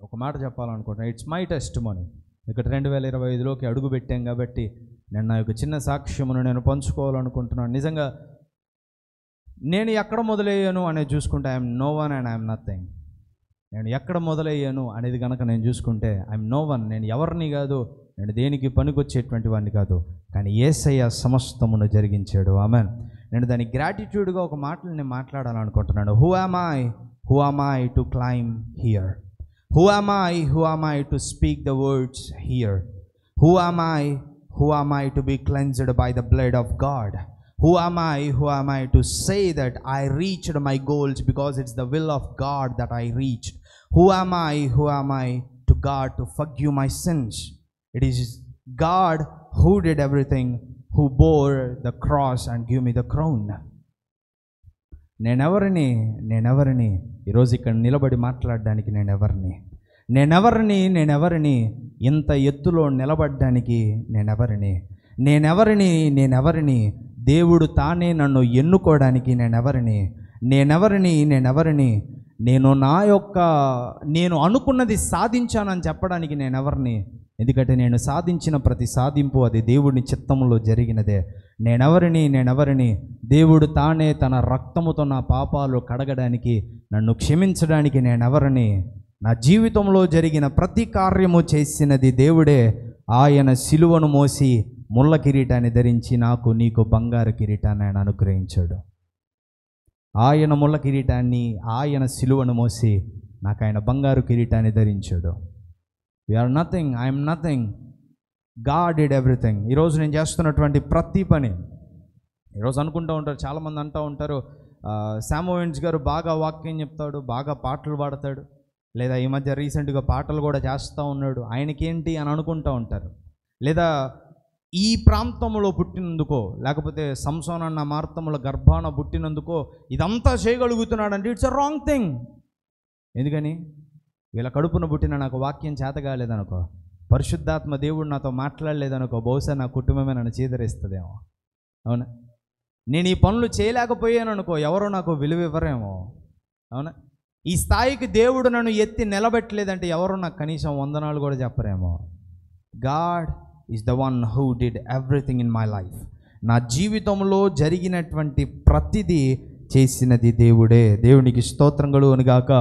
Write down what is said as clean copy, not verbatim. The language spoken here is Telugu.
ఒక మాట చెప్పాలనుకుంటున్నాను. It's my testimony. ఇక్కడ 2025లోకి అడుగు పెట్టాం కాబట్టి నేను నా యొక్క చిన్న సాక్ష్యమును నేను పంచుకోవాలనుకుంటున్నాను. నిజంగా నేను ఎక్కడ మొదలయ్యాను అనేది చూసుకుంటే I'm no one and I'm nothing. నేను ఎక్కడ మొదలయ్యాను అనేది కనుక నేను చూసుకుంటే ఐఎమ్ నో వన్. నేను ఎవరిని కాదు, నేను దేనికి పనికొచ్చేటువంటి వాడిని కాదు, కానీ యేసయ్య సమస్తమును జరిగించాడు. ఆమెన్. నేను దాని గ్రాటిట్యూడ్గా ఒక మాటలు నేను మాట్లాడాలనుకుంటున్నాను. Who am I to claim here? Who am I to speak the words here? Who am I to be cleansed by the blood of God? Who am I to say that I reached my goals because it's the will of God that I reached? Who am I to God to forgive my sins? It is God who did everything, who bore the cross and gave me the crown. నేనెవరిని ఈరోజు ఇక్కడ నిలబడి మాట్లాడడానికి? నేనెవరిని ఇంత ఎత్తులో నిలబడడానికి? నేనెవరిని దేవుడు తానే నన్ను ఎన్నుకోవడానికి? నేనెవరిని నేను అనుకున్నది సాధించానని చెప్పడానికి నేనెవరిని? ఎందుకంటే నేను సాధించిన ప్రతి సాధింపు అది దేవుని చిత్తంలో జరిగినదే. నేనెవరిని దేవుడు తానే తన రక్తముతో నా పాపాలు కడగడానికి, నన్ను క్షమించడానికి నేనెవరిని? నా జీవితంలో జరిగిన ప్రతి కార్యము చేసినది దేవుడే. ఆయన సిలువను మోసి ముళ్ళ కిరీటాన్ని ధరించి నాకు నీకు బంగారు కిరీటాన్ని ఆయన అనుగ్రహించాడు. ఆయన ముళ్ళ కిరీటాన్ని, ఆయన సిలువను మోసి నాకు ఆయన బంగారు కిరీటాన్ని ధరించాడు. We're nothing, I'm nothing, God did everything. ఈరోజు నేను చేస్తున్నటువంటి ప్రతి పని, ఈరోజు అనుకుంటూ ఉంటారు, చాలామంది అంటూ ఉంటారు, శామోయిన్స్ గారు బాగా వాక్యం చెప్తాడు, బాగా పాటలు పాడతాడు, లేదా ఈ మధ్య రీసెంట్గా పాటలు కూడా చేస్తూ ఉన్నాడు, ఆయనకేంటి అని అనుకుంటూ ఉంటారు. లేదా ఈ ప్రాంతంలో పుట్టినందుకో, లేకపోతే సంసోన్ అన్న మార్తముల గర్భాన పుట్టినందుకో ఇదంతా చేయగలుగుతున్నాడంటే ఇట్స్ అ రాంగ్ థింగ్. ఎందుకని? వీళ్ళ కడుపున పుట్టిన నాకు వాక్యం చేత కాలేదనుకో, పరిశుద్ధాత్మ దేవుడు నాతో మాట్లాడలేదనుకో, బహుశా నా కుటుంబమే నన్ను చీదరిస్తుందేమో. అవునా? నేను ఈ పనులు చేయలేకపోయాను అనుకో, ఎవరో నాకు విలువ ఇవ్వరేమో. అవునా? ఈ స్థాయికి దేవుడు నన్ను ఎత్తి నిలబెట్టలేదంటే ఎవరో నాకు కనీసం వందనాలు కూడా చెప్పరేమో. God is the one who did everything in my life. నా జీవితంలో జరిగినటువంటి ప్రతిదీ చేసినది దేవుడే. దేవునికి స్తోత్రం కలుగును గాక.